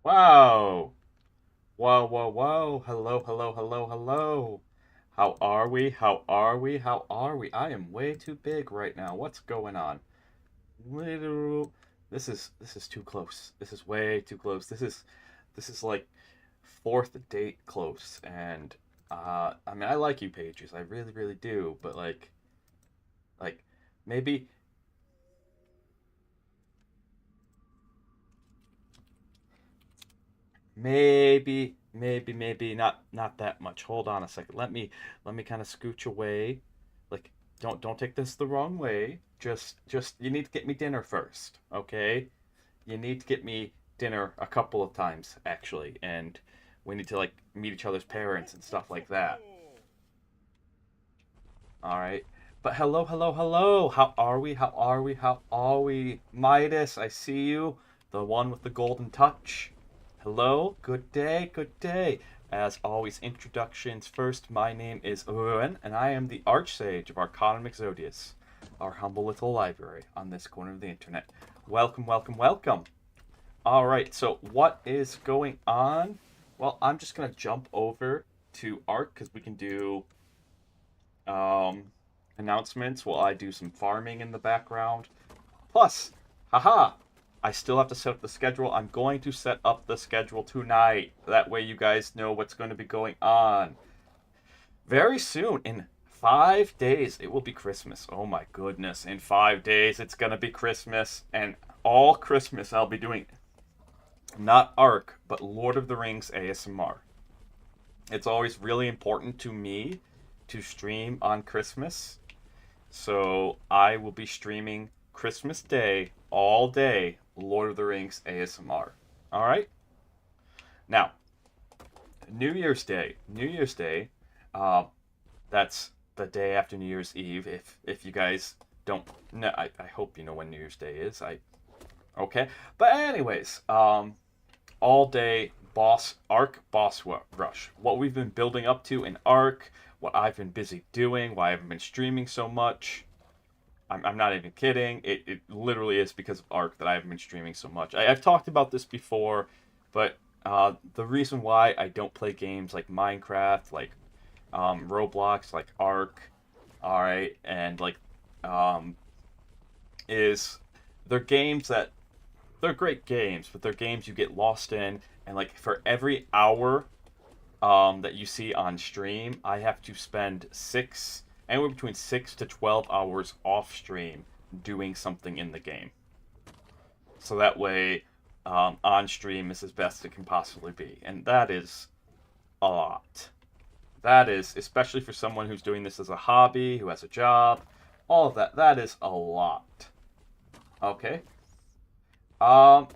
Wow! Whoa, whoa, whoa. Hello, hello, hello, hello. How are we? How are we? How are we? I am way too big right now. What's going on? Little this is too close. This is way too close. This is like fourth date close and I mean I like you pages. I really, really do, but like maybe maybe not that much. Hold on a second. Let me kind of scooch away. Like, don't take this the wrong way. Just you need to get me dinner first, okay? You need to get me dinner a couple of times actually, and we need to like meet each other's parents and stuff like that. All right. But hello, hello, hello. How are we? How are we? How are we? Midas, I see you. The one with the golden touch. Hello. Good day. Good day. As always, introductions first. My name is Owen, and I am the Archsage of Arcana our humble little library on this corner of the internet. Welcome, welcome, welcome. All right. So what is going on? Well, I'm just gonna jump over to Ark because we can do um, announcements while I do some farming in the background. Plus, haha, I still have to set up the schedule. I'm going to set up the schedule tonight. That way you guys know what's going to be going on. Very soon, in 5 days, it will be Christmas. Oh my goodness. In 5 days, it's going to be Christmas. And all Christmas, I'll be doing not Ark, but Lord of the Rings ASMR. It's always really important to me to stream on Christmas. So I will be streaming Christmas Day all day Lord of the Rings ASMR. All right? Now, New Year's Day. New Year's Day, uh, that's the day after New Year's Eve. If you guys don't know, I hope you know when New Year's Day is. Okay. But anyways, all day boss rush. What we've been building up to in Ark, what I've been busy doing, why I haven't been streaming so much. I'm not even kidding. It literally is because of Ark that I haven't been streaming so much. I've talked about this before, but the reason why I don't play games like Minecraft, like Roblox, like Ark, all right, and like um, is they're games that they're great games, but they're games you get lost in, and like for every hour that you see on stream, I have to spend anywhere between 6 to 12 hours off stream doing something in the game. So that way, on stream is as best it can possibly be, and that is a lot. That is, especially for someone who's doing this as a hobby, who has a job, all of that. That is a lot. Okay. Um.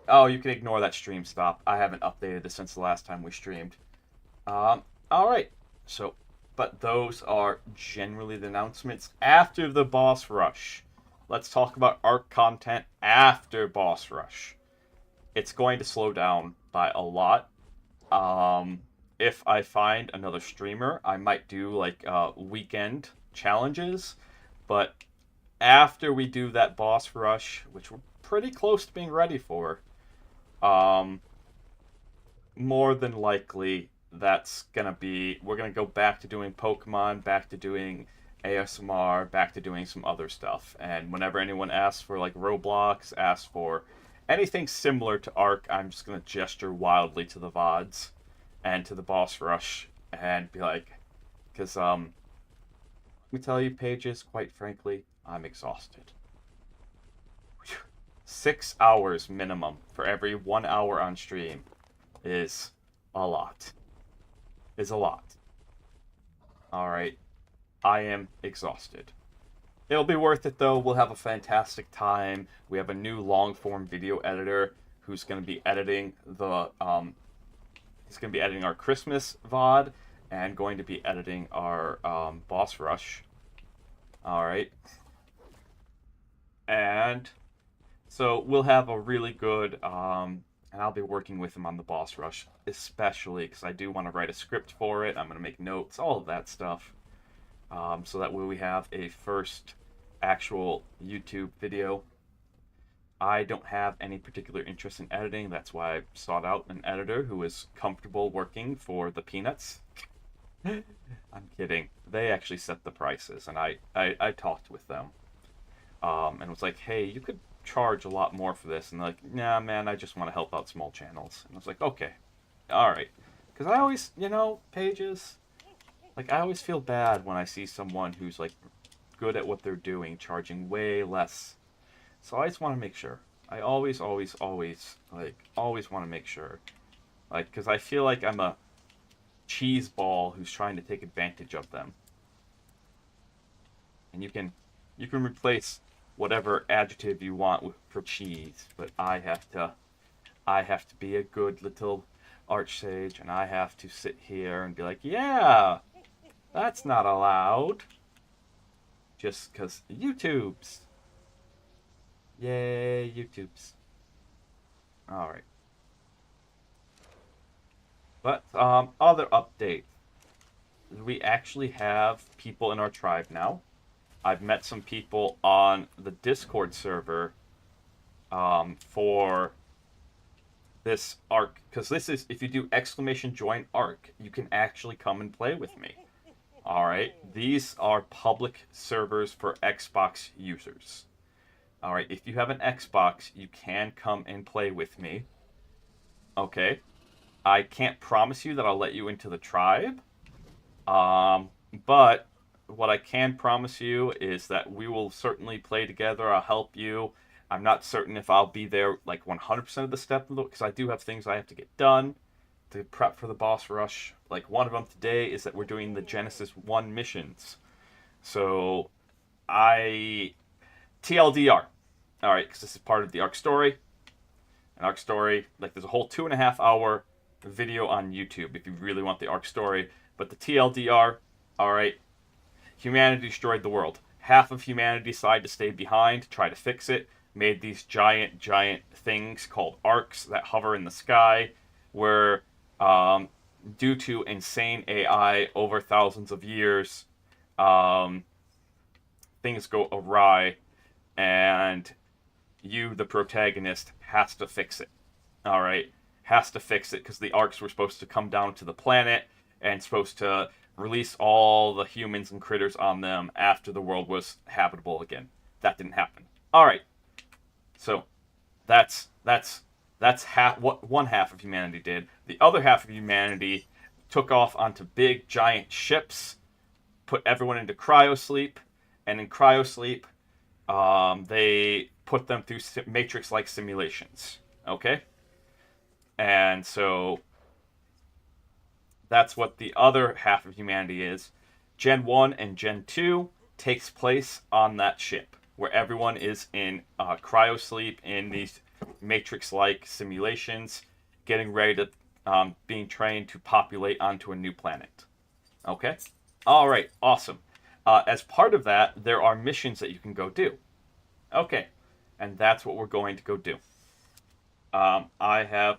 Oh, you can ignore that stream stop. I haven't updated this since the last time we streamed. Um, all right. So, but those are generally the announcements after the boss rush. Let's talk about Arc content after boss rush. It's going to slow down by a lot. Um, if I find another streamer, I might do like weekend challenges. But after we do that boss rush, which we're pretty close to being ready for, um, more than likely that's gonna be we're gonna go back to doing Pokemon, back to doing ASMR, back to doing some other stuff. And whenever anyone asks for like Roblox, asks for anything similar to Ark, I'm just gonna gesture wildly to the VODs and to the boss rush and be like, because let me tell you, pages, quite frankly, I'm exhausted. 6 hours minimum for every 1 hour on stream is a lot. Is a lot. All right. I am exhausted. It'll be worth it though. We'll have a fantastic time. We have a new long form video editor who's going to be editing the he's going to be editing our Christmas VOD and going to be editing our boss rush. All right. And so we'll have a really good and I'll be working with him on the boss rush, especially because I do want to write a script for it. I'm going to make notes, all of that stuff, so that way we have a first actual YouTube video. I don't have any particular interest in editing. That's why I sought out an editor who is comfortable working for the peanuts. I'm kidding. They actually set the prices, and I talked with them, and was like, hey, you could charge a lot more for this. And they're like, nah, man, I just want to help out small channels. And I was like, okay, all right. Because I always, Pages, like, I always feel bad when I see someone who's, like, good at what they're doing, charging way less. So I just want to make sure. I always, always, always, always want to make sure. Like, because I feel like I'm a cheese ball who's trying to take advantage of them. And you can replace whatever adjective you want for cheese, but I have to be a good little Archsage, and I have to sit here and be like, yeah, that's not allowed. Just because YouTube's. Yay, YouTube's. Alright. But, other update. We actually have people in our tribe now. I've met some people on the Discord server for this ARK. Because this is, if you do !join ARK, you can actually come and play with me. Alright, these are public servers for Xbox users. Alright, if you have an Xbox, you can come and play with me. Okay. I can't promise you that I'll let you into the tribe. But what I can promise you is that we will certainly play together. I'll help you. I'm not certain if I'll be there like 100% of the step, because I do have things I have to get done to prep for the boss rush. Like, one of them today is that we're doing the Genesis 1 missions. So, TLDR. Alright, because this is part of the ARK story. And ARK story, like, there's a whole 2.5-hour video on YouTube if you really want the ARK story. But the TLDR, alright, humanity destroyed the world. Half of humanity decided to stay behind, try to fix it, made these giant, giant things called arcs that hover in the sky, where, due to insane AI over thousands of years, things go awry, and you, the protagonist, has to fix it. Alright? Has to fix it, because the arcs were supposed to come down to the planet and supposed to release all the humans and critters on them after the world was habitable again. That didn't happen. Alright. So, that's what one half of humanity did. The other half of humanity took off onto big, giant ships, put everyone into cryosleep, and in cryosleep, they put them through Matrix-like simulations. Okay? And so, that's what the other half of humanity is. Gen 1 and Gen 2 takes place on that ship, where everyone is in cryosleep in these Matrix-like simulations, getting ready to, being trained to populate onto a new planet. Okay? Alright, awesome. As part of that, there are missions that you can go do. Okay, and that's what we're going to go do. I have...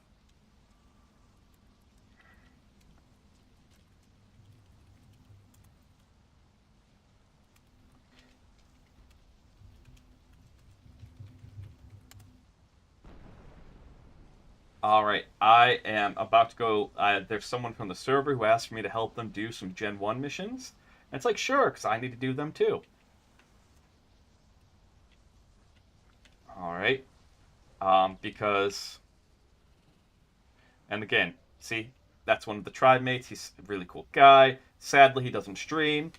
Alright, I am about to go... there's someone from the server who asked me to help them do some Gen 1 missions. And it's like, sure, because I need to do them too. Alright. Because... And again, see? That's one of the tribe mates. He's a really cool guy. Sadly, he doesn't stream.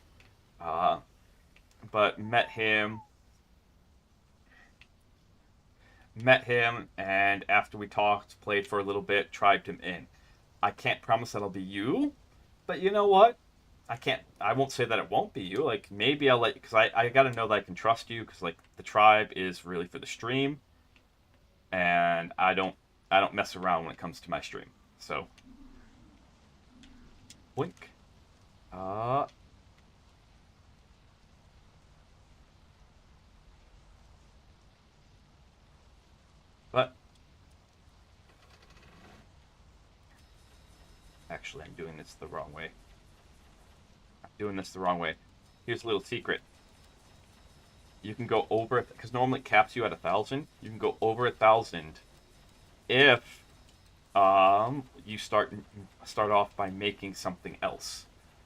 But met him, and after we talked, played for a little bit, tribed him in. I can't promise that'll be you, but you know what? I won't say that it won't be you. Like, maybe I'll let you, because I gotta know that I can trust you, because, like, the tribe is really for the stream, and I don't mess around when it comes to my stream. So, blink. But actually, I'm doing this the wrong way. Here's a little secret. You can go over it because normally it caps you at 1,000. You can go over 1,000 if you start off by making something else.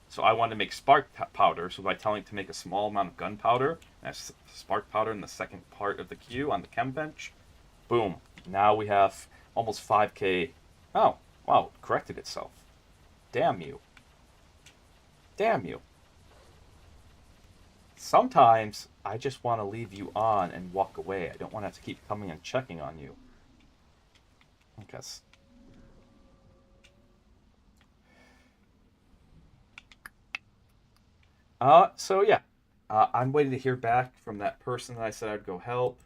So I wanted to make spark powder. So by telling it to make a small amount of gunpowder, that's spark powder in the second part of the queue on the chem bench. Boom. Now we have almost 5k. Oh, wow, it corrected itself. Damn you. Damn you. Sometimes I just want to leave you on and walk away. I don't want to have to keep coming and checking on you. I guess. So yeah. I'm waiting to hear back from that person that I said I'd go help.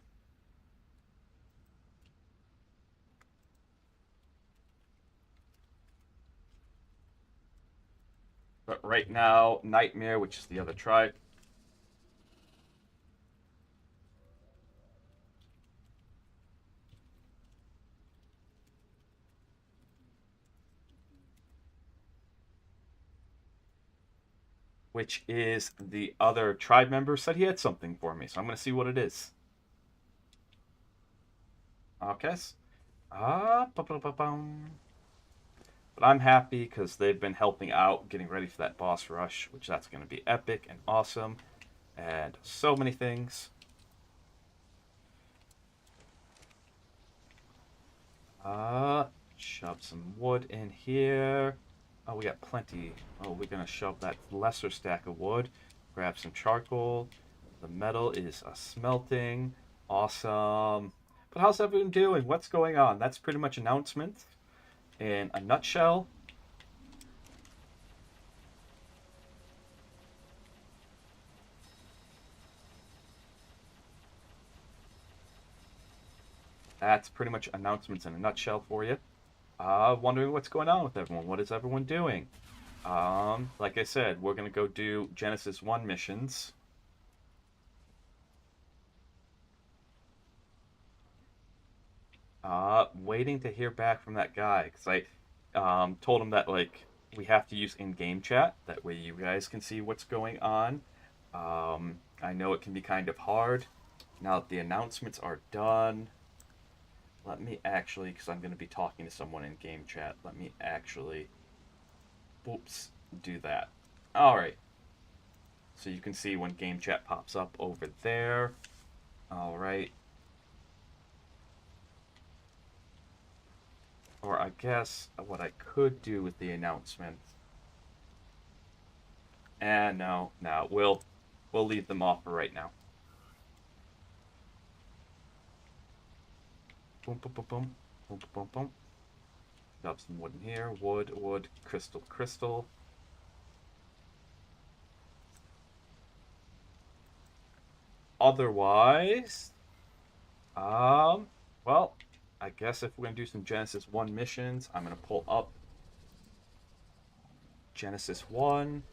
But right now, Nightmare, which is the other tribe, which is the other tribe member, said he had something for me. So I'm going to see what it is. Okay. But I'm happy because they've been helping out, getting ready for that boss rush, which that's going to be epic and awesome. And so many things. Shove some wood in here. Oh, we got plenty. Oh, we're going to shove that lesser stack of wood. Grab some charcoal. The metal is smelting. Awesome. But how's everyone doing? What's going on? That's pretty much announcement in a nutshell. That's pretty much announcements in a nutshell for you. Wondering what's going on with everyone. What is everyone doing? Like I said, we're gonna go do Genesis 1 missions. Waiting to hear back from that guy because I told him that like we have to use in-game chat. That way you guys can see what's going on. I know it can be kind of hard. Now that the announcements are done, let me actually, because I'm going to be talking to someone in game chat, let me actually, oops, do that. All right. So you can see when game chat pops up over there. All right. Or I guess what I could do with the announcement. And no, we'll leave them off for right now. Boom, boom, boom, boom, boom, boom, boom. Got some wood in here. Wood, crystal, crystal. Otherwise, well, I guess if we're gonna do some Genesis 1 missions, I'm gonna pull up Genesis 1.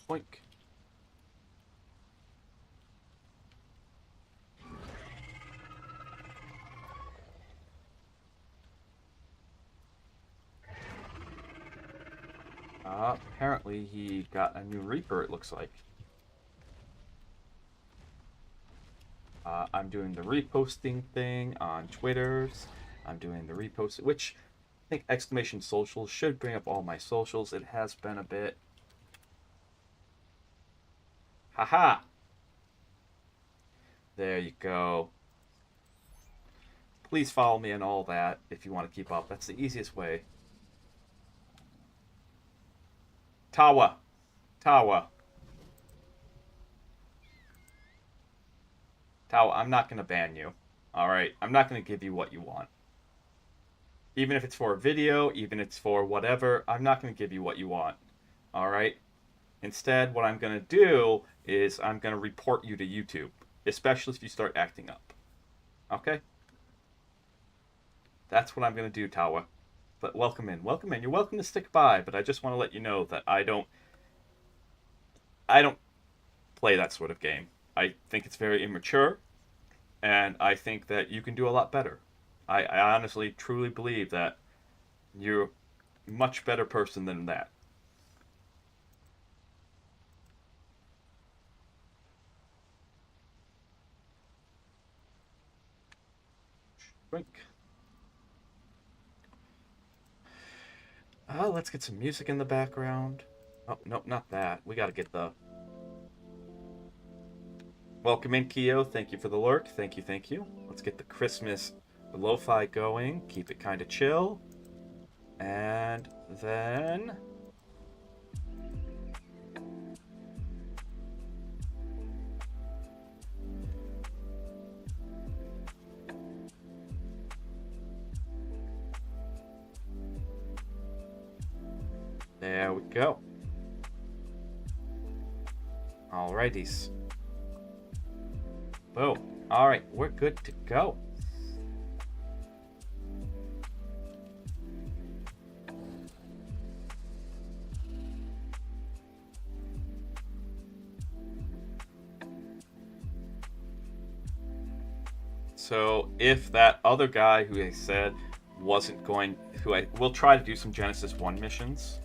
Boink. Apparently he got a new Reaper, it looks like. I'm doing the reposting thing on Twitters. I'm doing the repost, which I think exclamation socials should bring up all my socials. It has been a bit. Haha! There you go. Please follow me and all that if you want to keep up. That's the easiest way. Tawa. Tawa. Tawa, I'm not going to ban you. Alright? I'm not going to give you what you want. Even if it's for a video, even if it's for whatever, I'm not going to give you what you want. Alright? Instead, what I'm going to do is I'm going to report you to YouTube, especially if you start acting up. Okay? That's what I'm going to do, Tawa. But welcome in. Welcome in. You're welcome to stick by, but I just want to let you know that I don't play that sort of game. I think it's very immature, and I think that you can do a lot better. I honestly, truly believe that you're a much better person than that. Drink. Let's get some music in the background. Oh, no, not that. We gotta get the... Welcome in, Keo. Thank you for the lurk. Thank you, thank you. Let's get the Christmas lo-fi going. Keep it kind of chill. And then... there we go. Alrighties. Boom. Alright, we're good to go. So if that other guy who I said wasn't going, who I will try to do some Genesis 1 missions.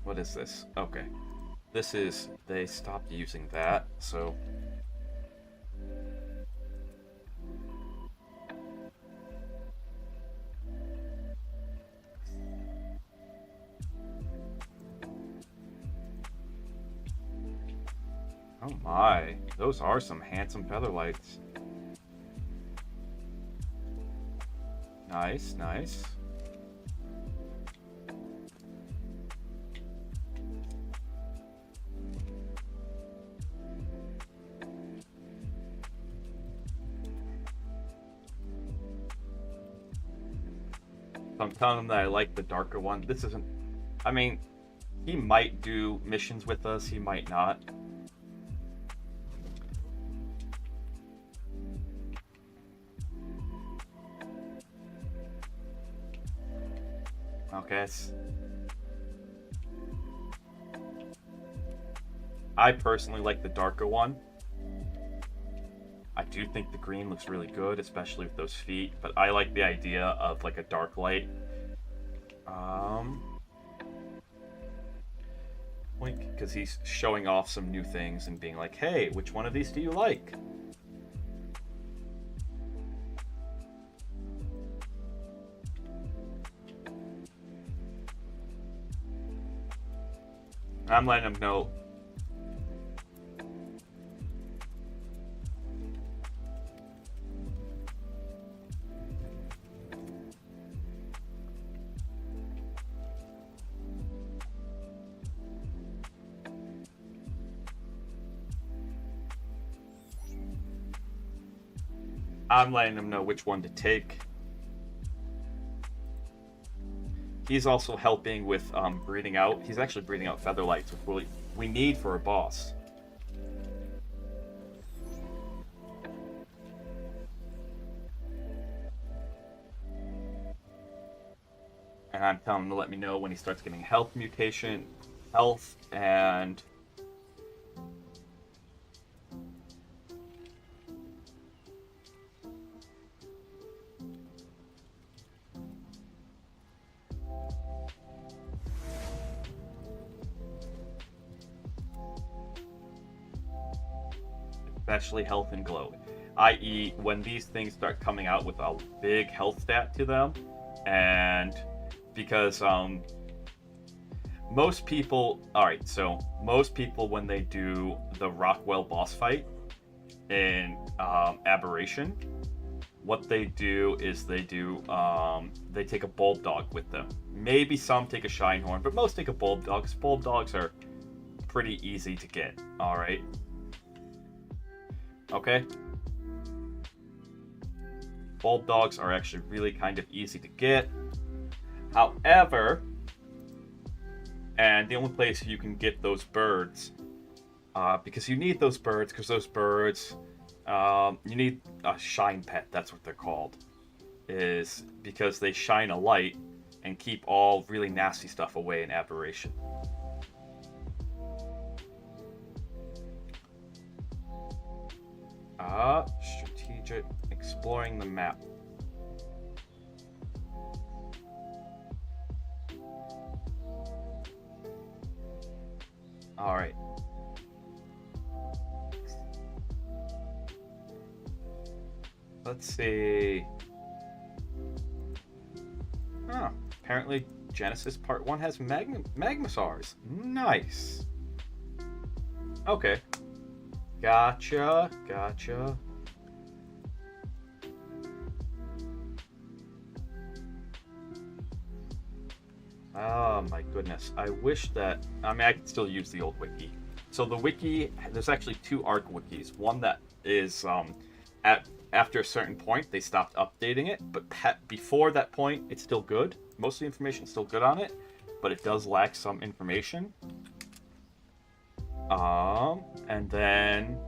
What is this? Okay. This is, they stopped using that, so... Oh my, those are some handsome featherlights. Nice, nice. I'm telling him that I like the darker one. This isn't... I mean, he might do missions with us, he might not. Okay. I personally like the darker one. I do think the green looks really good, especially with those feet, but I like the idea of like a dark light. Because he's showing off some new things and being like, hey, which one of these do you like? I'm letting him know. I'm letting him know which one to take. He's also helping with breeding out. He's actually breeding out featherlights, which we need for a boss. And I'm telling him to let me know when he starts getting health mutation, health, and... especially health and glow, i.e. when these things start coming out with a big health stat to them, and because most people, alright, so most people when they do the Rockwell boss fight in Aberration, what they do is they take a bulb dog with them. Maybe some take a shine horn, but most take a bulb dog, because bulb dogs are pretty easy to get, alright? Okay. Bulldogs are actually really kind of easy to get. However, and the only place you can get those birds, because you need those birds, you need a shine pet, that's what they're called, is because they shine a light and keep all really nasty stuff away in Aberration. Strategic, exploring the map. All right. Let's see. Oh, apparently Genesis Part 1 has Magmasaurs. Nice. Okay. Gotcha. Oh my goodness. I wish that... I mean, I could still use the old wiki. So the wiki, there's actually 2 ARK wikis. One that is, after a certain point, they stopped updating it. But before that point, it's still good. Most of the information is still good on it. But it does lack some information. And then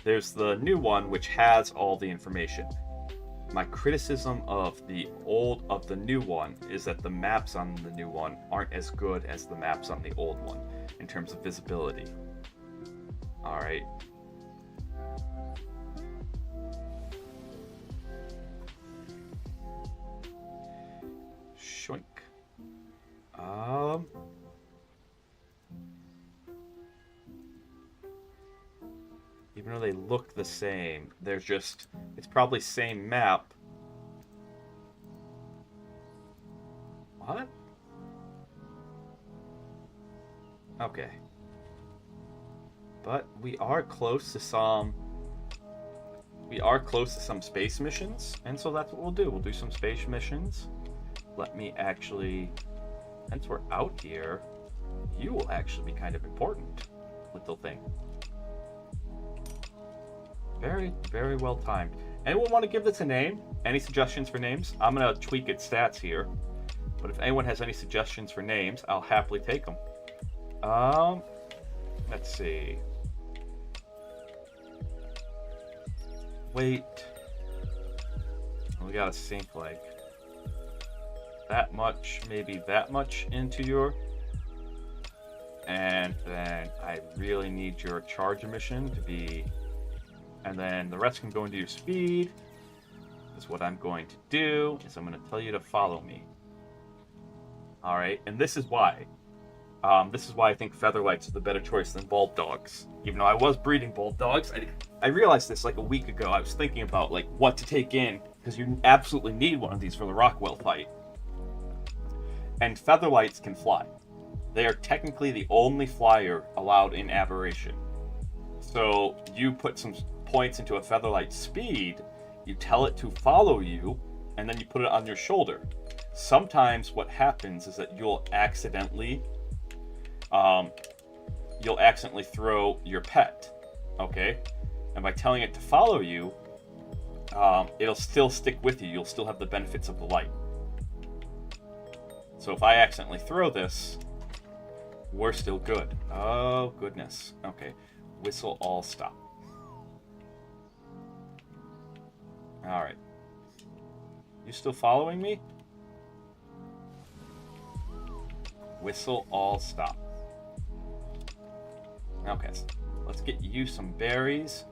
there's the new one, which has all the information. My criticism of the new one is that the maps on the new one aren't as good as the maps on the old one in terms of visibility. All right. Shoink. Even though they look the same, they're just, it's probably same map. What? Okay. But we are close to some space missions, and so that's what we'll do. We'll do some space missions. Let me actually, since we're out here, you will actually be kind of important, little thing. Very, very well timed. Anyone want to give this a name? Any suggestions for names? I'm going to tweak its stats here. But if anyone has any suggestions for names, I'll happily take them. Let's see. Wait. We got to sink like that much, maybe that much into your... And then I really need your charge emission to be... And then the rest can go into your speed. Because what I'm going to do is I'm going to tell you to follow me. Alright, and this is why. This is why I think Featherlights is the better choice than Bulldogs. Even though I was breeding Bulldogs, I realized this like a week ago. I was thinking about like what to take in, because you absolutely need one of these for the Rockwell fight. And Featherlights can fly. They are technically the only flyer allowed in Aberration. So you put some points into a Featherlight speed, you tell it to follow you, and then you put it on your shoulder. Sometimes what happens is that you'll accidentally throw your pet, okay? And by telling it to follow you, it'll still stick with you. You'll still have the benefits of the light. So if I accidentally throw this, we're still good. Oh, goodness. Okay. Whistle all stop. Alright. You still following me? Whistle all stop. Okay, so let's get you some berries.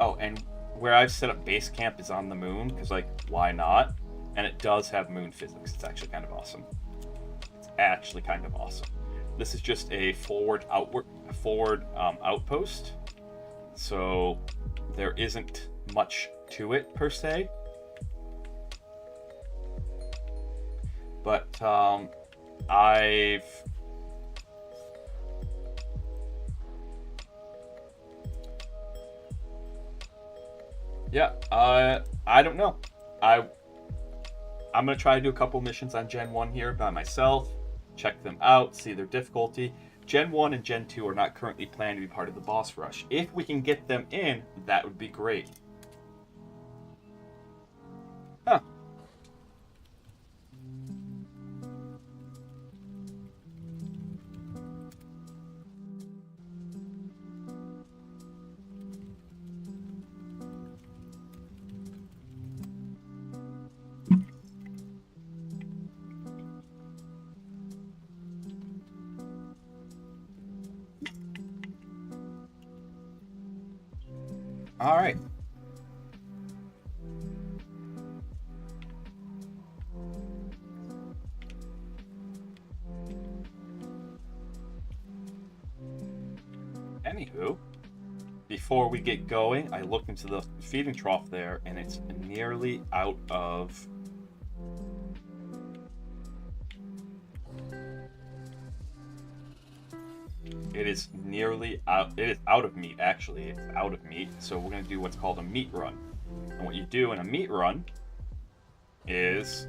Oh, and where I've set up base camp is on the moon, because, like, why not? And it does have moon physics. It's actually kind of awesome. It's actually kind of awesome. This is just a forward outpost, so there isn't much to it per se. But I don't know. I'm gonna try to do a couple missions on Gen 1 here by myself. Check them out, see their difficulty. Gen 1 and Gen 2 are not currently planned to be part of the boss rush. If we can get them in, that would be great. All right. Anywho, before we get going, I looked into the feeding trough there, and it's nearly out of... It is nearly out. It is out of meat, actually. It's out of meat. So we're going to do what's called a meat run. And what you do in a meat run is...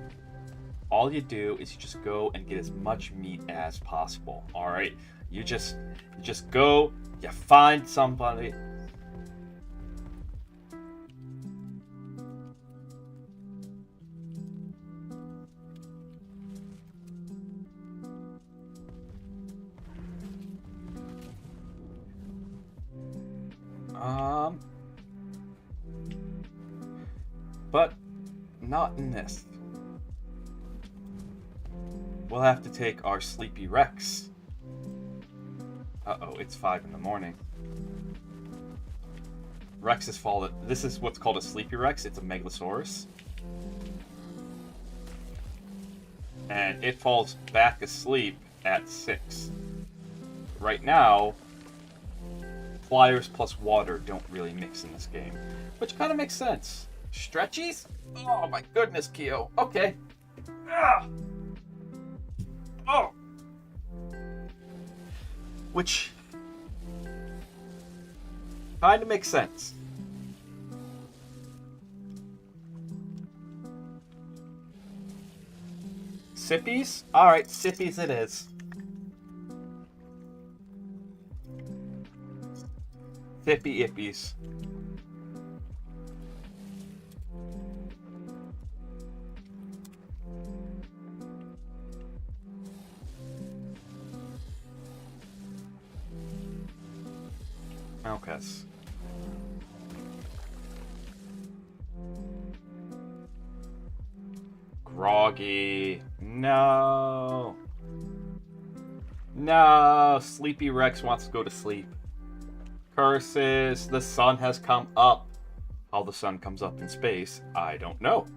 all you do is you just go and get as much meat as possible. All right? You just go, you find somebody... But not in this. We'll have to take our sleepy Rex. Uh-oh, it's 5 in the morning. Rex has fallen. This is what's called a sleepy Rex. It's a Megalosaurus. And it falls back asleep at 6. Right now, flyers plus water don't really mix in this game, which kind of makes sense. Stretchies? Oh my goodness, Keo. Okay. Ah. Oh. Which kind of makes sense. Sippies? Alright, sippies it is. Sippy ippies. Okay. Groggy. No. No. Sleepy Rex wants to go to sleep. Curses. The sun has come up. How the sun comes up in space, I don't know.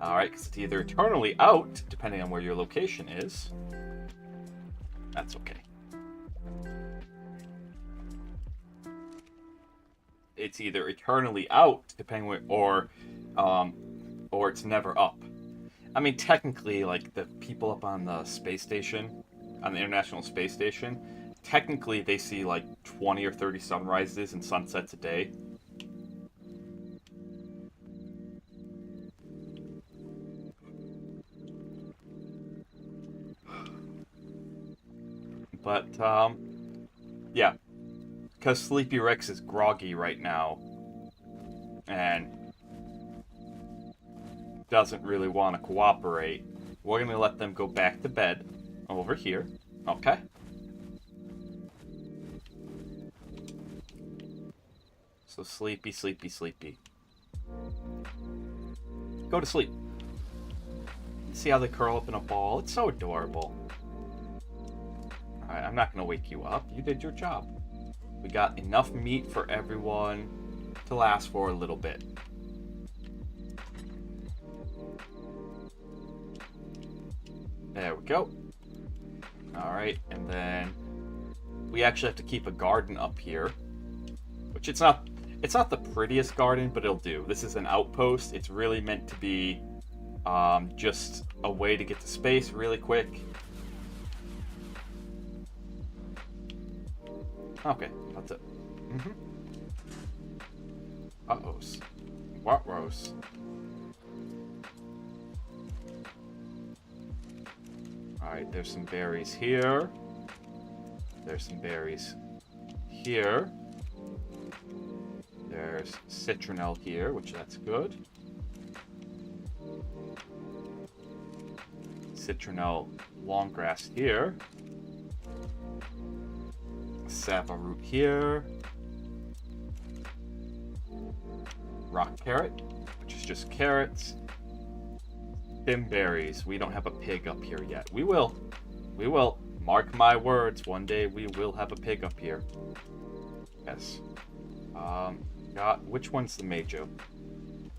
Alright, because it's either eternally out, depending on where your location is. That's okay. It's either eternally out, depending where, or it's never up. I mean, technically, like the people up on the space station, on the International Space Station, technically they see like 20 or 30 sunrises and sunsets a day. But yeah. Because Sleepy Rex is groggy right now and doesn't really want to cooperate, we're going to let them go back to bed over here. Okay? So sleepy, sleepy, sleepy. Go to sleep. See how they curl up in a ball? It's so adorable. Alright, I'm not going to wake you up. You did your job. We got enough meat for everyone to last for a little bit. There we go. Alright, and then we actually have to keep a garden up here. Which it's not the prettiest garden, but it'll do. This is an outpost. It's really meant to be just a way to get to space really quick. Okay, that's it. Uh-ohs. What-rows. Alright, there's some berries here. There's some berries here. There's citronelle here, which that's good. Citronelle long grass here. Sapa root here. Rock carrot, which is just carrots. Bimberries. We don't have a pig up here yet. We will. We will. Mark my words. One day we will have a pig up here. Yes. got, which one's the Majo?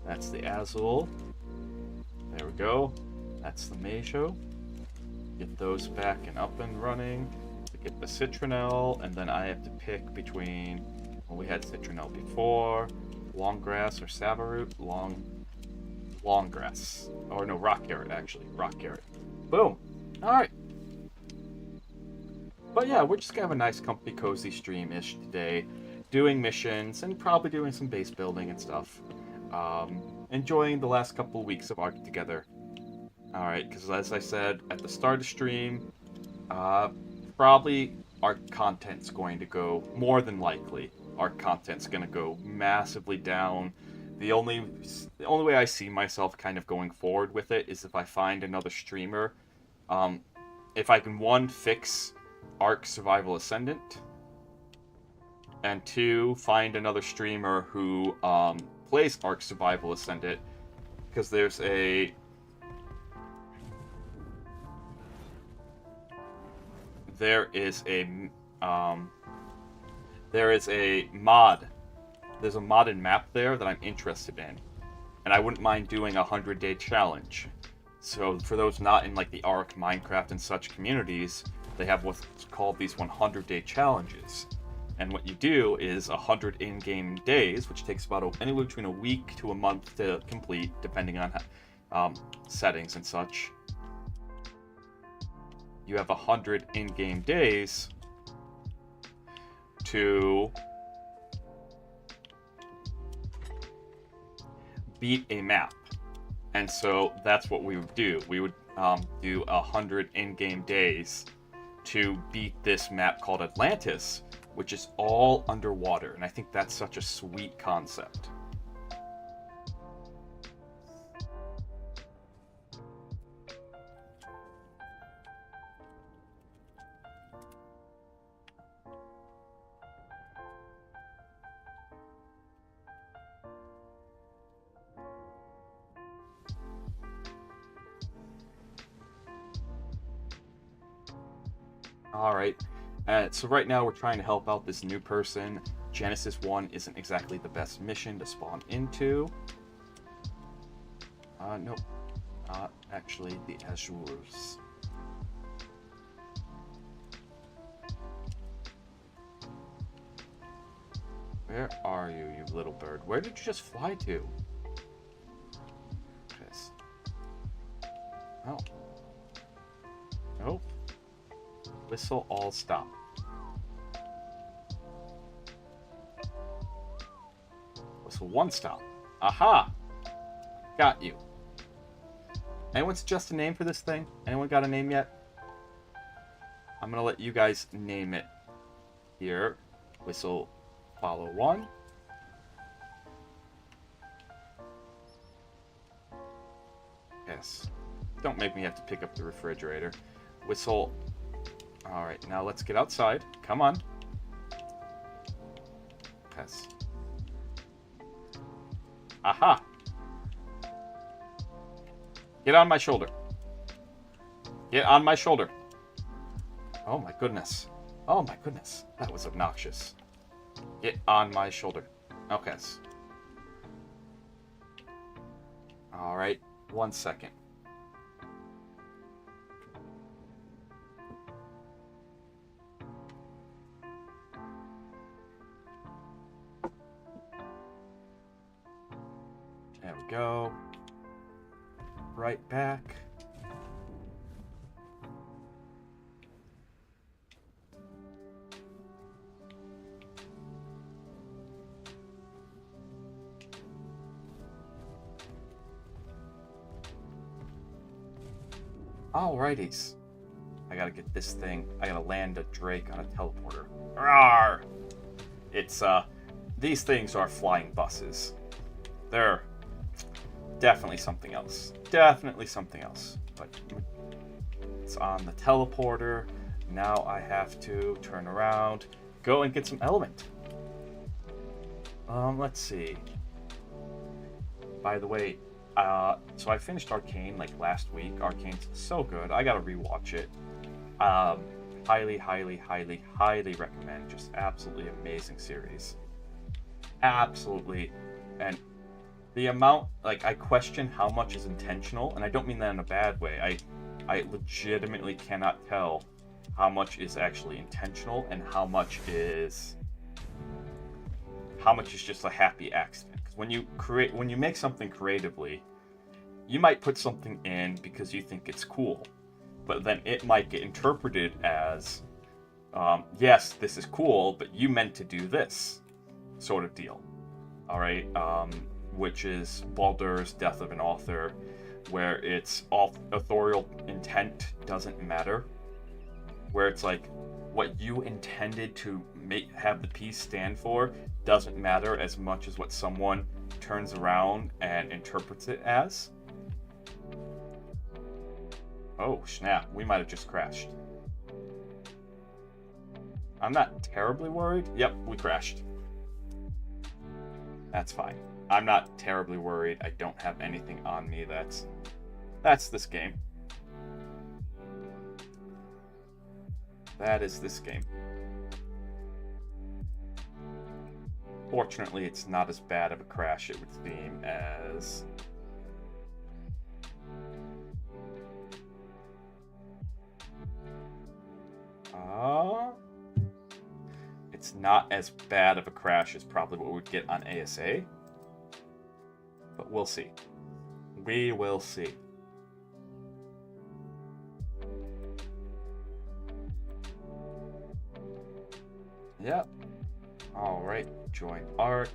That's the Azul. There we go. That's the Majo. Get those back and up and running. Get the Citronelle, and then I have to pick between, well, we had Citronelle before, Longgrass or Savaroot. Longgrass. Or no, Rock Carrot, actually. Rock Carrot. Boom. Alright. But yeah, we're just gonna have a nice, comfy, cozy stream-ish today. Doing missions, and probably doing some base building and stuff. Enjoying the last couple of weeks of ARK together. Alright, because as I said at the start of the stream, probably our content's going to go, more than likely, our content's going to go massively down. The only way I see myself kind of going forward with it is if I find another streamer. If I can, one, fix ARK Survival Ascendant, and two, find another streamer who plays ARK Survival Ascendant, because there is a mod. There's a modded map there that I'm interested in, and I wouldn't mind doing a 100-day challenge. So for those not in like the ARK, Minecraft, and such communities, they have what's called these 100-day challenges. And what you do is 100 in-game days, which takes about anywhere between a week to a month to complete, depending on settings and such. You have 100 in-game days to beat a map. And so that's what we would do. We would do 100 in-game days to beat this map called Atlantis, which is all underwater. And I think that's such a sweet concept. Alright, so right now we're trying to help out this new person. Genesis 1 isn't exactly the best mission to spawn into. Nope. Not actually the Azures. Where are you, you little bird? Where did you just fly to? Yes. Oh. Nope. Whistle all stop. Whistle one stop. Aha! Got you. Anyone suggest a name for this thing? Anyone got a name yet? I'm gonna let you guys name it here. Whistle follow one. Yes. Don't make me have to pick up the refrigerator. Whistle. Alright, now let's get outside. Come on. Yes. Aha! Get on my shoulder. Get on my shoulder. Oh my goodness. Oh my goodness. That was obnoxious. Get on my shoulder. Okay. Alright, 1 second. There we go. Right back. Alrighties. I gotta get this thing. I gotta land a Drake on a teleporter. Rawr! It's, these things are flying buses. They're definitely something else. Definitely something else. But it's on the teleporter. Now I have to turn around, go and get some element. Let's see. By the way, so I finished Arcane like last week. Arcane's so good. I gotta rewatch it. Highly, highly, highly, highly recommend. Just absolutely amazing series. absolutely. And the amount, like, I question how much is intentional, and I don't mean that in a bad way. I legitimately cannot tell how much is actually intentional and how much is just a happy accident. Because when you make something creatively, you might put something in because you think it's cool, but then it might get interpreted as, yes, this is cool, but you meant to do this sort of deal. All right, which is Baldur's Death of an Author, where it's all authorial intent doesn't matter, where it's like what you intended to have the piece stand for doesn't matter as much as what someone turns around and interprets it as. Oh snap, we might have just crashed. I'm not terribly worried. Yep, we crashed. That's fine. I'm not terribly worried. I don't have anything on me that's this game. That is this game. Fortunately, it's not as bad of a crash, it would seem, as... It's not as bad of a crash as probably what we'd get on ASA. But we'll see. We will see. Yep. Alright, join ARK.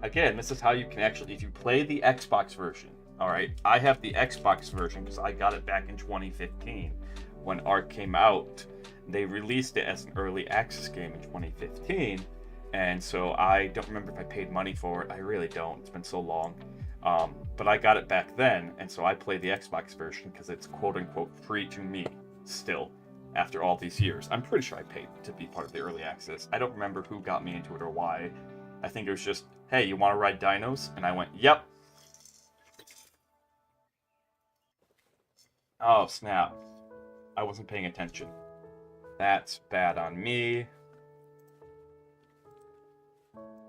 Again, this is how you can actually, if you play the Xbox version, alright, I have the Xbox version because I got it back in 2015 when ARK came out. They released it as an early access game in 2015, and so I don't remember if I paid money for it. I really don't. It's been so long. But I got it back then, and so I play the Xbox version because it's quote-unquote free to me still after all these years. I'm pretty sure I paid to be part of the early access. I don't remember who got me into it or why. I think it was just, hey, you want to ride dinos? And I went, yep. Oh, snap. I wasn't paying attention. That's bad on me.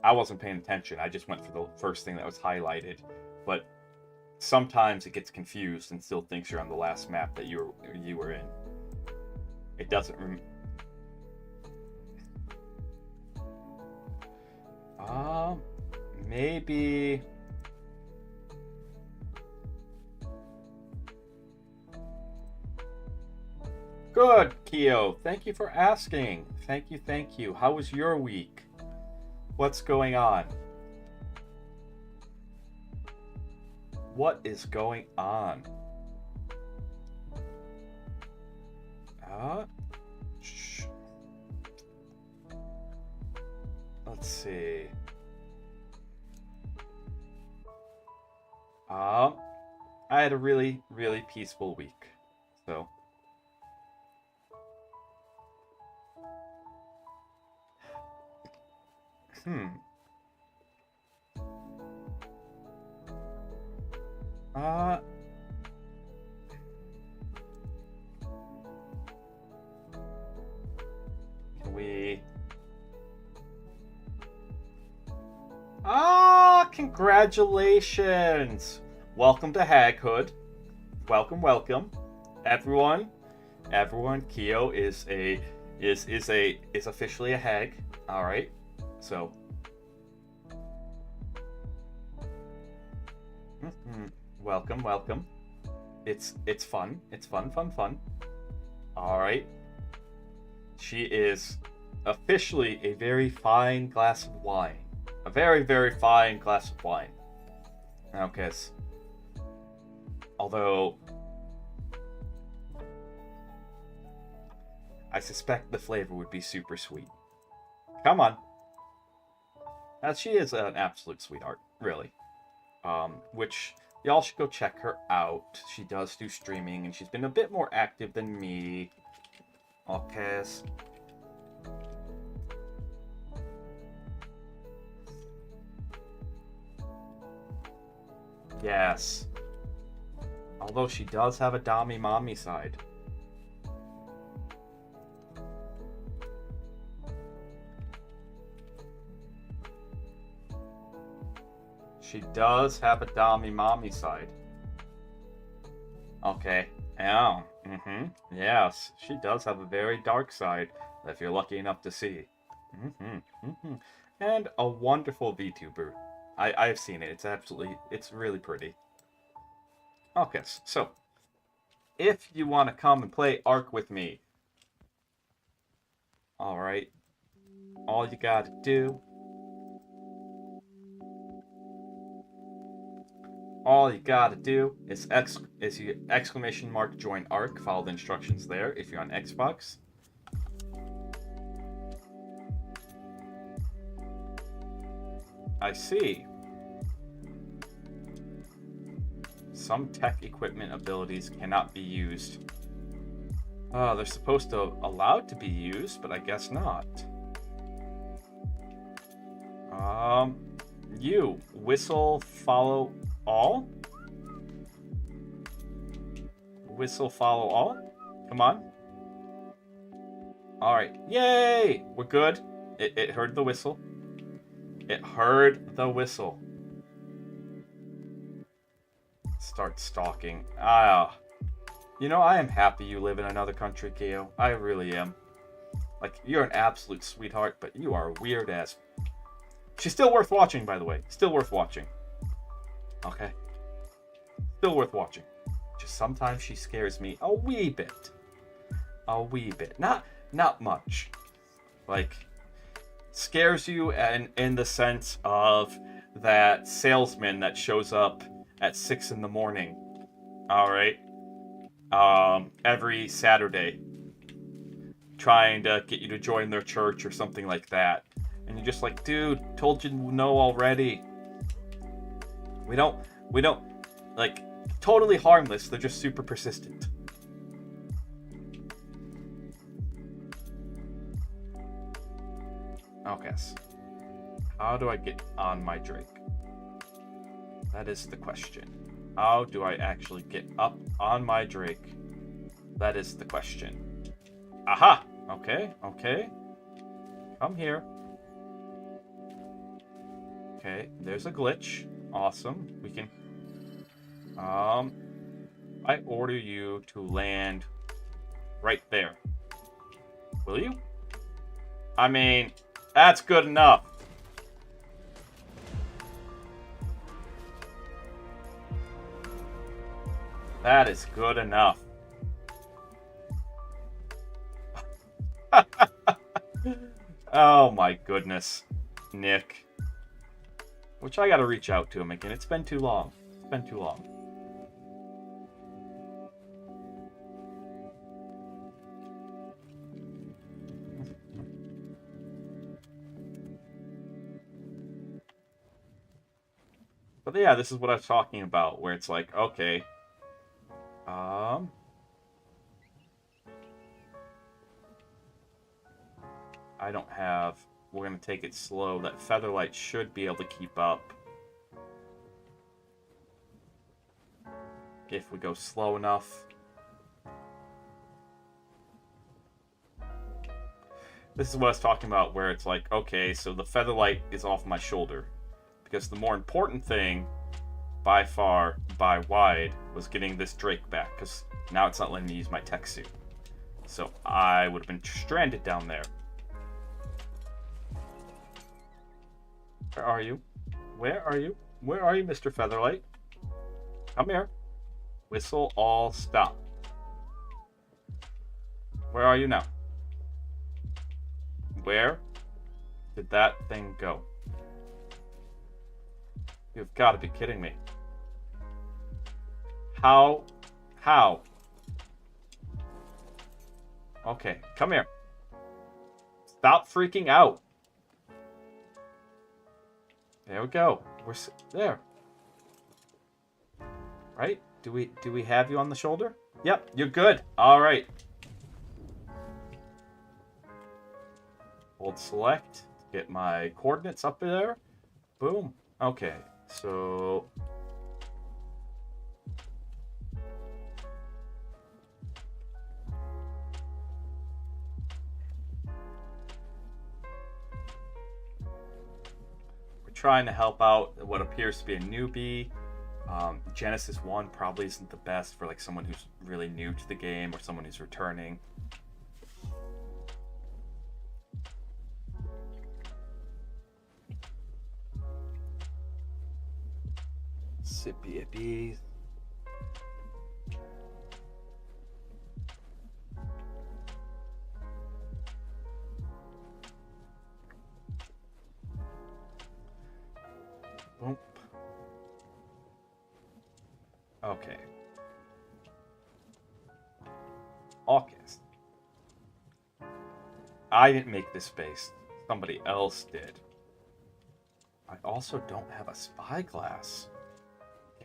I wasn't paying attention. I just went for the first thing that was highlighted. But sometimes it gets confused and still thinks you're on the last map that you were in. It doesn't maybe... Good, Kyo. Thank you for asking. Thank you, thank you. How was your week? What's going on? What is going on? Let's see. I had a really, really peaceful week. So. Can we... Congratulations! Welcome to Haghood. Welcome, welcome. Everyone, Kyo is officially a hag. Alright. So, welcome. It's fun. It's fun. All right. She is officially a very fine glass of wine. A very, very fine glass of wine. Okay. Although, I suspect the flavor would be super sweet. Come on. She is an absolute sweetheart, really. Which y'all should go check her out. She does do streaming, and she's been a bit more active than me. Okay. Yes. Although she does have a Dami mommy side. She does have a Dami mommy side. Okay. Yeah. Yes, she does have a very dark side if you're lucky enough to see. And a wonderful VTuber. I've seen it. It's really pretty. Okay, so if you want to come and play Ark with me, all right, all you gotta do. All you gotta do is you exclamation mark join Ark. Follow the instructions there if you're on Xbox. I see. Some tech equipment abilities cannot be used. They're supposed to allowed to be used, but I guess not. You whistle follow all. Whistle follow all. Come on. All right. Yay! We're good. It heard the whistle. It heard the whistle. Start stalking. You know, I am happy you live in another country, Keo. I really am. Like, you're an absolute sweetheart, but you are weird as... She's still worth watching, by the way. Still worth watching. Okay? Still worth watching. Just sometimes she scares me a wee bit. A wee bit. Not much. Like, scares you in the sense of that salesman that shows up at 6 in the morning. Alright? Every Saturday. Trying to get you to join their church or something like that. And you're just like, dude, told you no already. We don't, like, totally harmless. They're just super persistent. Okay. How do I get on my Drake? That is the question. How do I actually get up on my Drake? That is the question. Aha! Okay. Come here. Okay, there's a glitch. Awesome. We can... I order you to land right there. Will you? I mean, that's good enough. That is good enough. Oh my goodness, Nick. Which I gotta reach out to him again. It's been too long. It's been too long. But yeah, this is what I was talking about, where it's like, okay, I don't have... We're going to take it slow. That Featherlight should be able to keep up. If we go slow enough. This is what I was talking about, where it's like, okay, so the Featherlight is off my shoulder. Because the more important thing, by far, by wide, was getting this Drake back. Because now it's not letting me use my tech suit. So I would have been stranded down there. Where are you? Where are you? Where are you, Mr. Featherlight? Come here. Whistle all stop. Where are you now? Where did that thing go? You've got to be kidding me. How? Okay, come here. Stop freaking out. There we go. We're there. Right? Do we have you on the shoulder? Yep, you're good. All right. Hold select. Get my coordinates up there. Boom. Okay. So trying to help out what appears to be a newbie. Genesis 1 probably isn't the best for like someone who's really new to the game or someone who's returning. Sippy-ippy. Boom. Okay. August. I didn't make this space. Somebody else did. I also don't have a spyglass.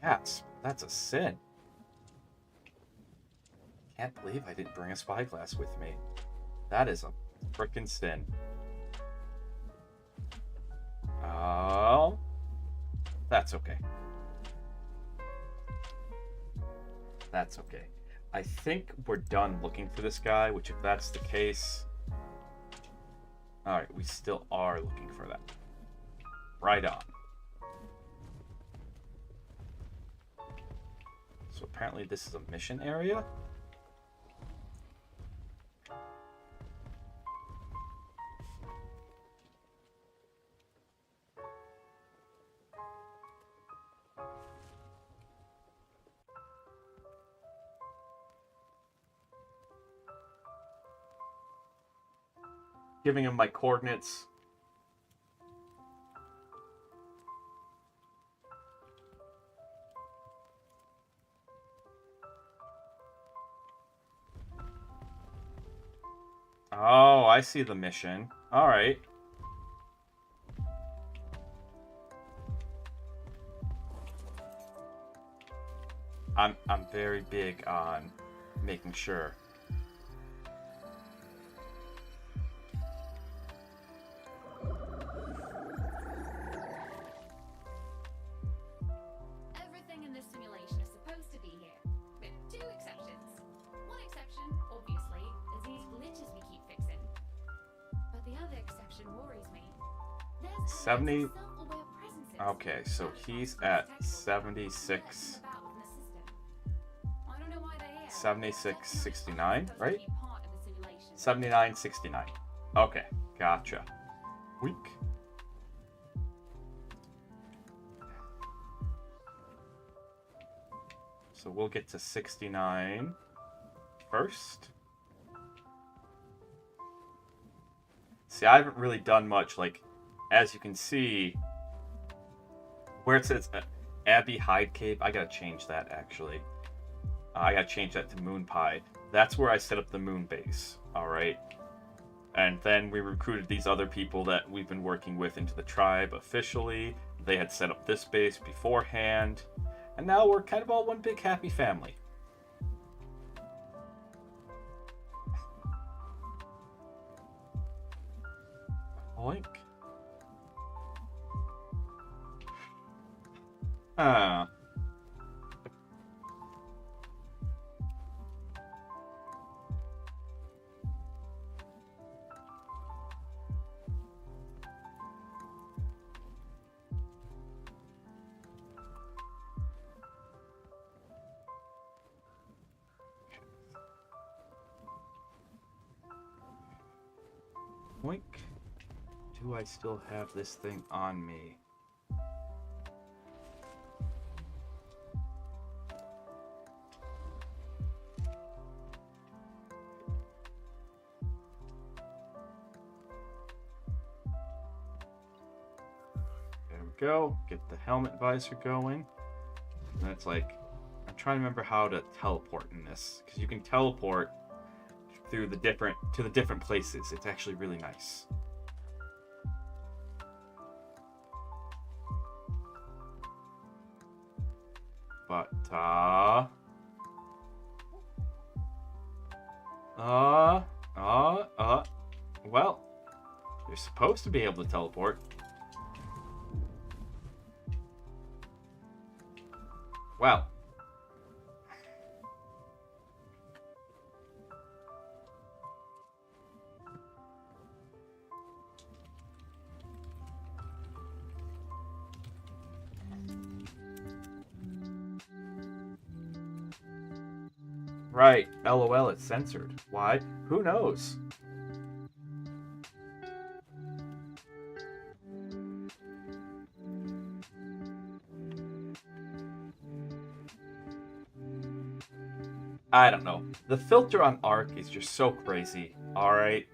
Yes, that's a sin. Can't believe I didn't bring a spyglass with me. That is a frickin' sin. Oh, that's okay. That's okay. I think we're done looking for this guy, which if that's the case... Alright, we still are looking for that. Right on. So apparently this is a mission area? Giving him my coordinates. Oh, I see the mission. All right. I'm very big on making sure. Everything in this simulation is supposed to be here, with two exceptions. One exception, obviously, is these glitches we keep fixing. But the other exception worries me. There's 70. self-aware presences. Okay, so he's at 76. 76.69, right? 79.69. Okay, gotcha. Weak. So we'll get to 69 first. See, I haven't really done much. Like, as you can see, where it says Abbey Hide Cave, I gotta change that actually. I gotta change that to Moon Pie. That's where I set up the moon base, alright? And then we recruited these other people that we've been working with into the tribe officially. They had set up this base beforehand. And now we're kind of all one big happy family. Oink. Oink. Do I still have this thing on me? There we go. Get the helmet visor going. And it's like, I'm trying to remember how to teleport in this, because you can teleport through the different places. It's actually really nice. But well, you're supposed to be able to teleport. Well. Right, LOL, it's censored. Why? Who knows? I don't know. The filter on ARK is just so crazy, alright?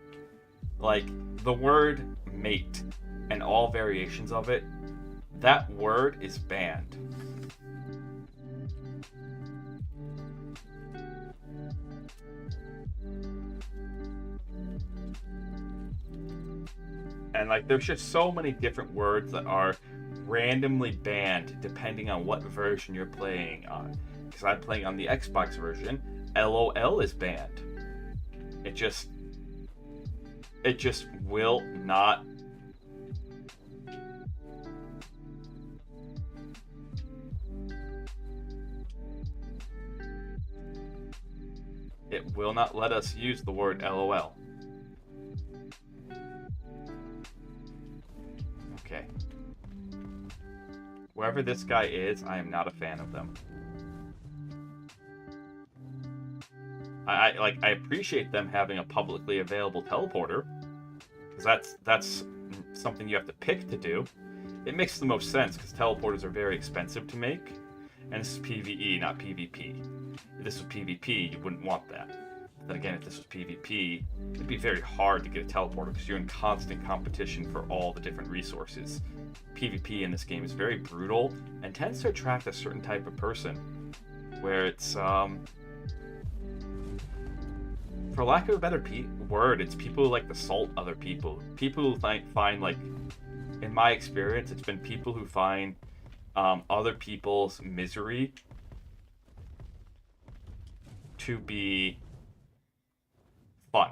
Like, the word mate and all variations of it, that word is banned. And like, there's just so many different words that are randomly banned depending on what version you're playing on. Because I'm playing on the Xbox version, LOL is banned. It just will not. It will not let us use the word LOL. Okay. Wherever this guy is, I am not a fan of them. I appreciate them having a publicly available teleporter, because that's something you have to pick to do. It makes the most sense because teleporters are very expensive to make, and this is PvE, not PvP. If this was PvP, you wouldn't want that. But then again, if this was PvP, it'd be very hard to get a teleporter because you're in constant competition for all the different resources. PvP in this game is very brutal and tends to attract a certain type of person, where it's for lack of a better word, it's people who like to salt other people. People who find like, in my experience, it's been people who find other people's misery to be fun.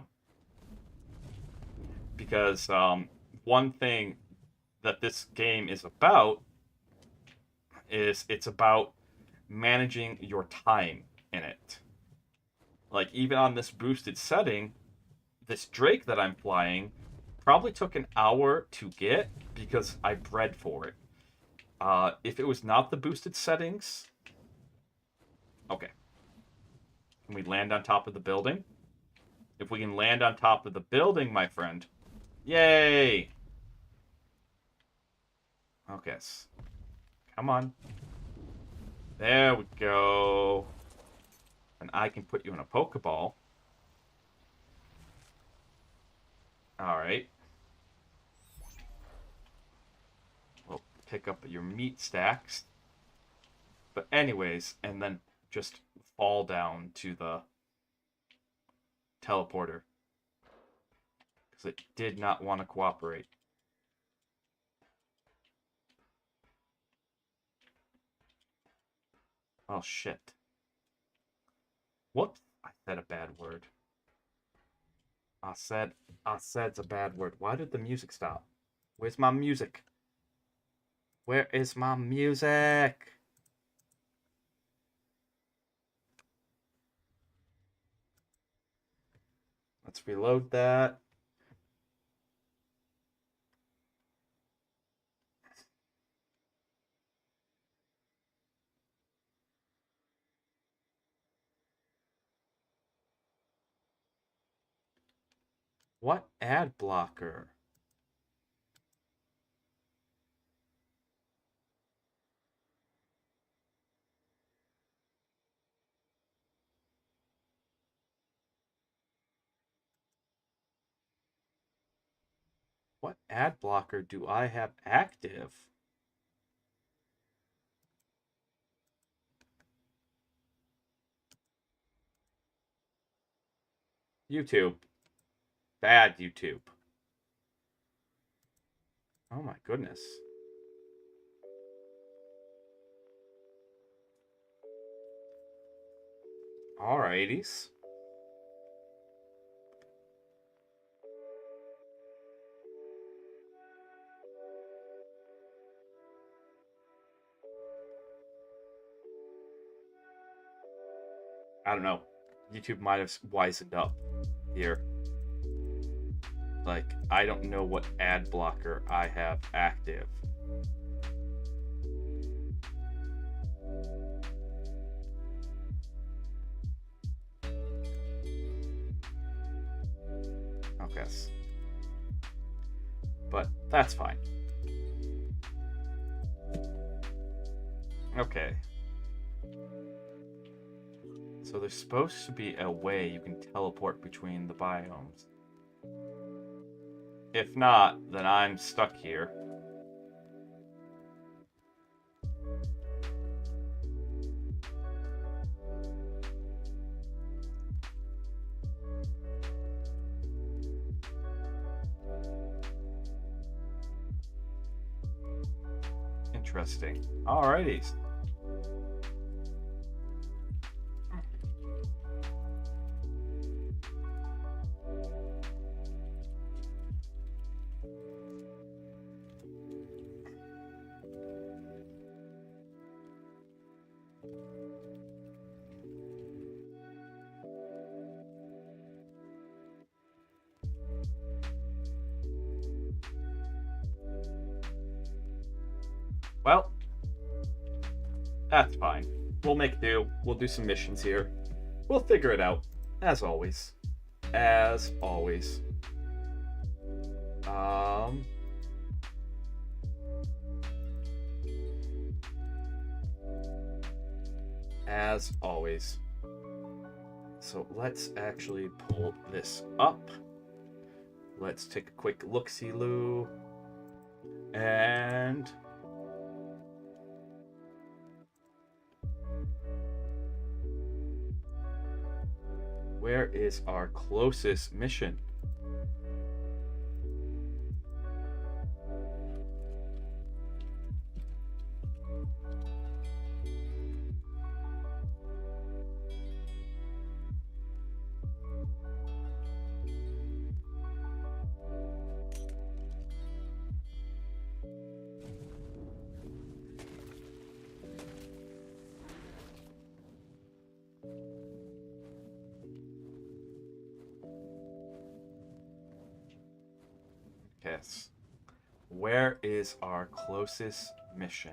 Because one thing that this game is about is it's about managing your time in it. Like, even on this boosted setting, this Drake that I'm flying probably took an hour to get because I bred for it. If it was not the boosted settings... Okay. Can we land on top of the building? If we can land on top of the building, my friend. Yay! Okay. Come on. There we go. And I can put you in a Pokeball. Alright. We'll pick up your meat stacks. But anyways, and then just fall down to the teleporter. Because it did not want to cooperate. Oh, shit. Whoops. I said a bad word. I said's a bad word. Why did the music stop? Where's my music? Where is my music? Let's reload that. What ad blocker? What ad blocker do I have active? YouTube. Bad YouTube. Oh my goodness. Alrighties. I don't know. YouTube might have wisened up here. Like, I don't know what ad blocker I have active. but that's fine. Okay. So there's supposed to be a way you can teleport between the biomes. If not, then I'm stuck here. Interesting. Alrighty. Well, that's fine. We'll make do. We'll do some missions here. We'll figure it out. As always. As always. As always. So let's actually pull this up. Let's take a quick look-see-loo. And where is our closest mission? Yes. Where is our closest mission?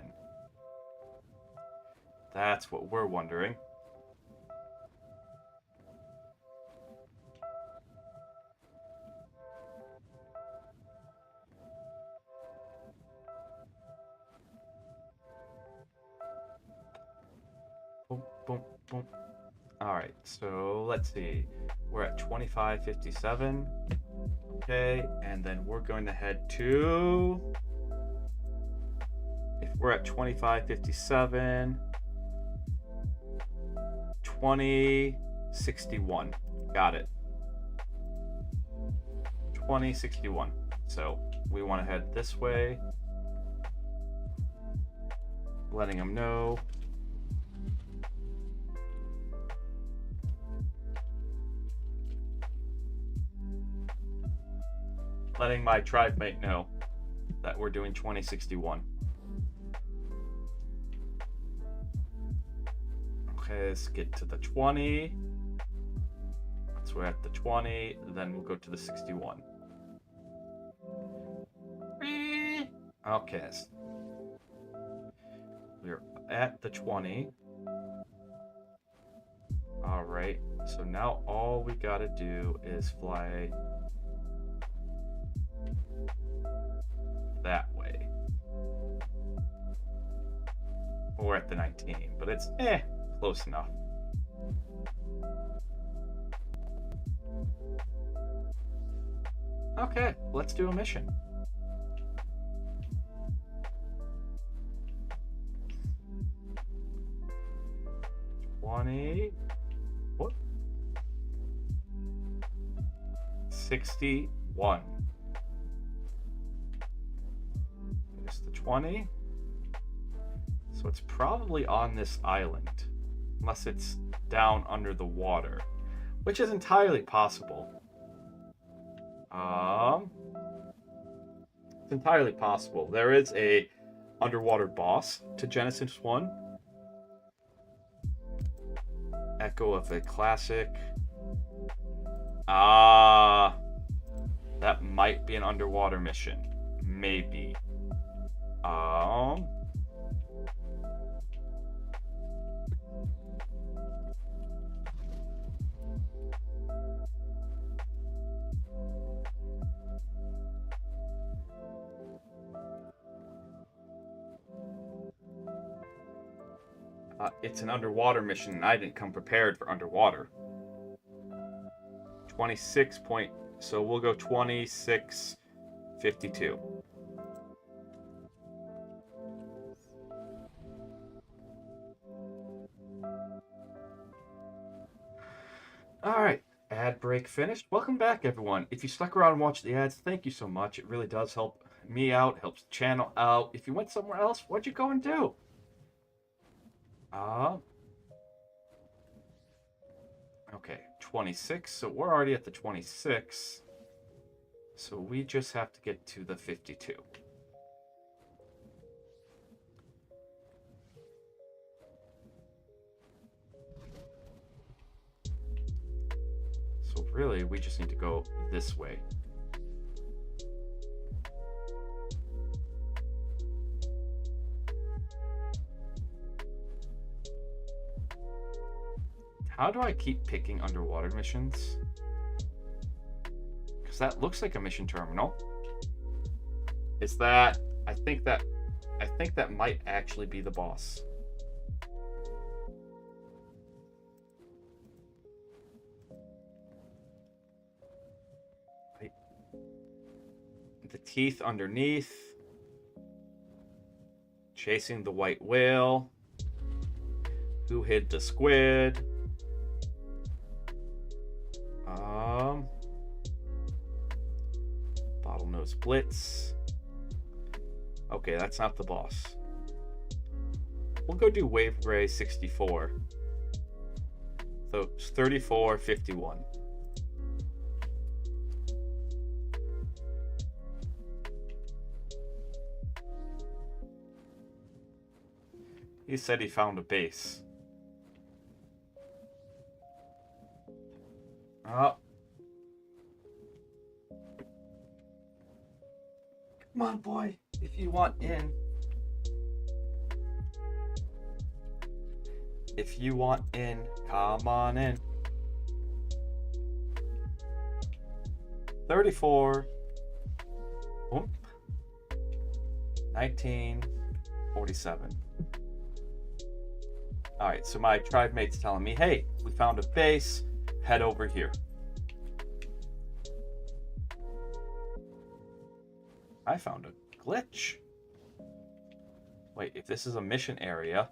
That's what we're wondering. Boom, boom, boom. All right, so let's see. We're at 2557. Okay, and then we're going to head to... If we're at 2557, 2061. Got it. 2061. So we want to head this way. Letting them know. Letting my tribe mate know that we're doing 2061. Okay, let's get to the 20. So we're at the 20, then we'll go to the 61. Okay. We're at the 20. Alright, so now all we gotta do is fly that way. We're at the 19, but it's close enough. Okay, let's do a mission. What? 61. There's the 20. So it's probably on this island, unless it's down under the water, which is entirely possible. It's entirely possible. There is a underwater boss to Genesis 1. Echo of a classic. That might be an underwater mission. Maybe. It's an underwater mission, and I didn't come prepared for underwater. 26 point. So we'll go 2652. All right. Ad break finished. Welcome back, everyone. If you stuck around and watched the ads, thank you so much. It really does help me out, helps the channel out. If you went somewhere else, what'd you go and do? Okay, 26. So we're already at the 26. So we just have to get to the 52. So really, we just need to go this way. How do I keep picking underwater missions? Because that looks like a mission terminal. Is that? I think that might actually be the boss. The teeth underneath. Chasing the white whale. Who hid the squid? Bottlenose Blitz. Okay, that's not the boss. We'll go do Wave Ray 64. So it's 3451. He said he found a base. Oh. Come on, boy. If you want in. If you want in, come on in. 34. Whoop. 1947. Alright, so my tribe mate's telling me, hey, we found a base. Head over here. I found a glitch. Wait, if this is a mission area.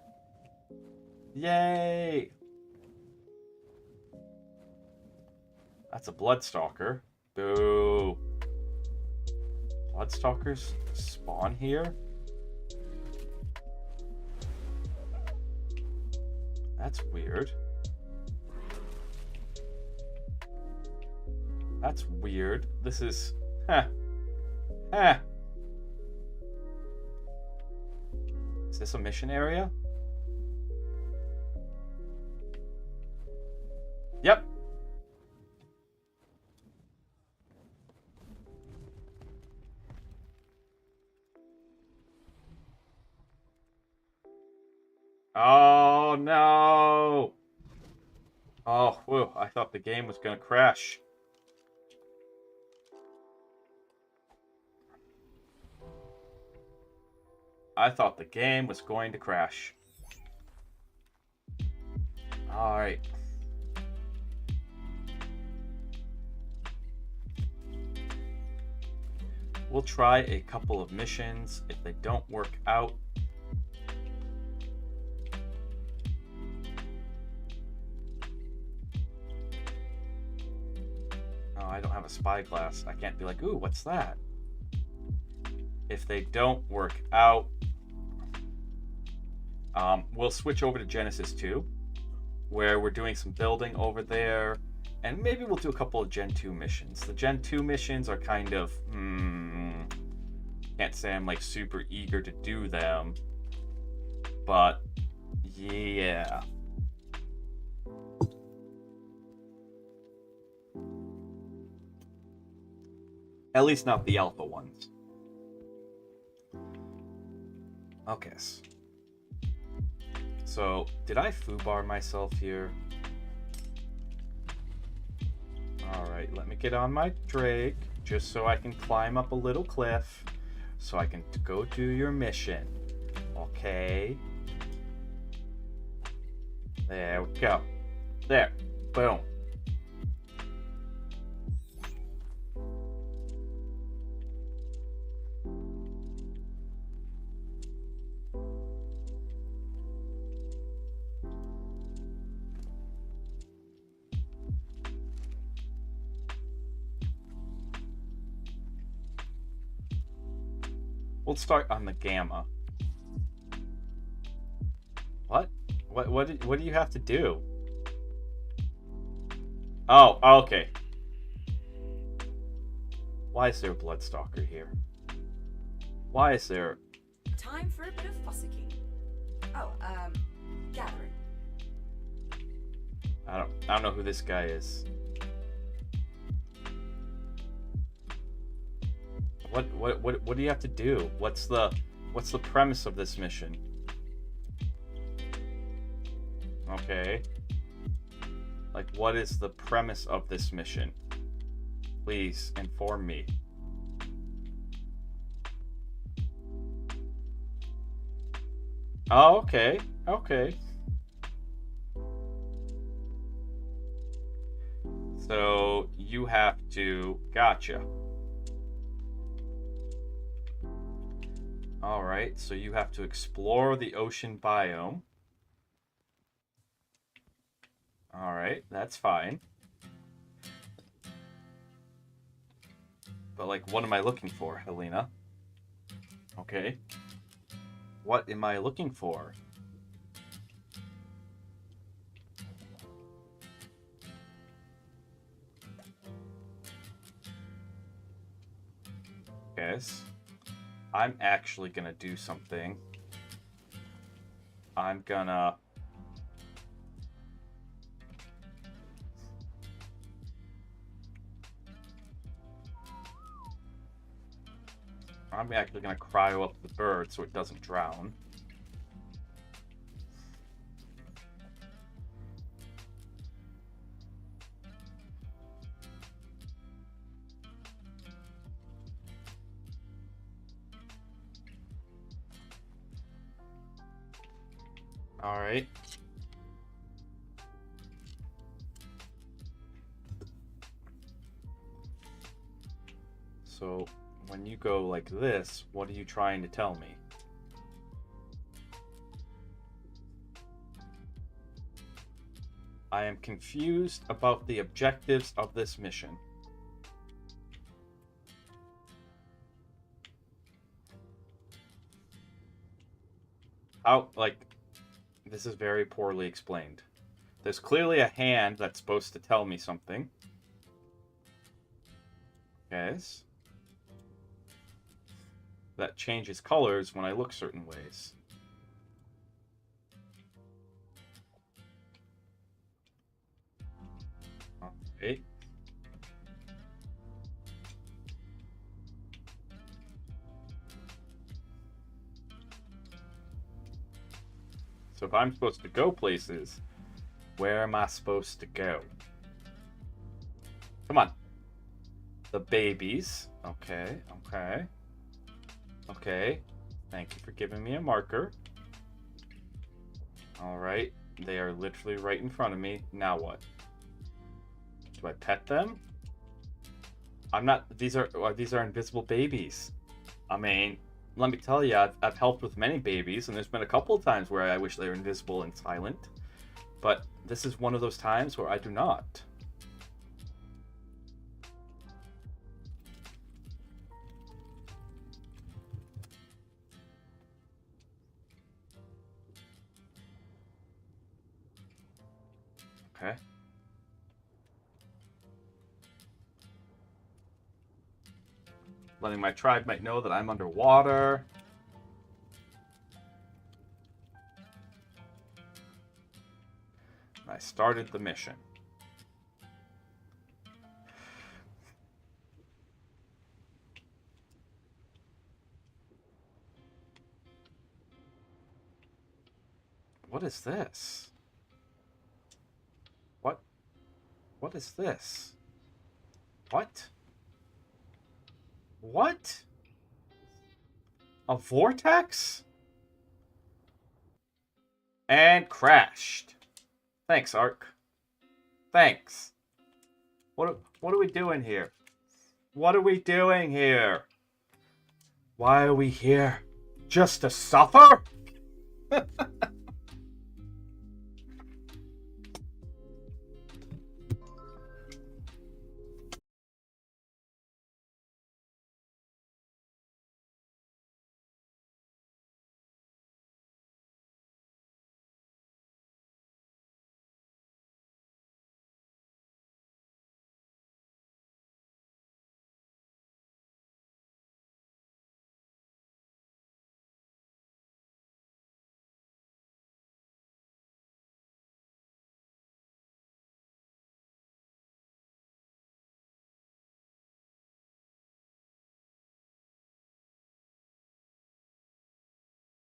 Yay! That's a Bloodstalker. Boo. Bloodstalkers spawn here? That's weird. That's weird. This is... Is this a mission area? Yep. Oh, no. Oh, whew, I thought the game was going to crash. I thought the game was going to crash. All right. We'll try a couple of missions. If they don't work out, I don't have a spyglass. I can't be like, ooh, what's that? If they don't work out, we'll switch over to Genesis 2, where we're doing some building over there, and maybe we'll do a couple of Gen 2 missions. The Gen 2 missions are kind of, can't say I'm like super eager to do them, but yeah. At least not the alpha ones. Okay. So, did I foobar myself here? Alright, let me get on my Drake, just so I can climb up a little cliff, so I can go do your mission. Okay? There we go. There. Boom. We'll start on the gamma. What? What do you have to do? Oh, okay. Why is there a Bloodstalker here? Why is there... Time for a bit of fussicking. Oh, gathering. I don't know who this guy is. What do you have to do? What's the premise of this mission? Okay. Like, what is the premise of this mission? Please inform me. Oh, okay. Okay. So you have to... Gotcha. Alright, so you have to explore the ocean biome. Alright, that's fine. But, like, what am I looking for, Helena? Okay. What am I looking for? Yes. I'm actually gonna do something. I'm actually gonna cryo up the bird so it doesn't drown. All right. So when you go like this, what are you trying to tell me? I am confused about the objectives of this mission. How, like, this is very poorly explained. There's clearly a hand that's supposed to tell me something. Yes. That changes colors when I look certain ways. Okay. So if I'm supposed to go places, where am I supposed to go? Come on. The babies. Okay, okay. Okay. Thank you for giving me a marker. Alright. They are literally right in front of me. Now what? Do I pet them? I'm not... These are invisible babies. I mean... Let me tell you, I've helped with many babies, and there's been a couple of times where I wish they were invisible and silent. But this is one of those times where I do not. Okay. Letting my tribe might know that I'm underwater. I started the mission. What is this? What is this? What? What? A vortex? And crashed. Thanks, Ark. Thanks. What are we doing here? What are we doing here? Why are we here? Just to suffer?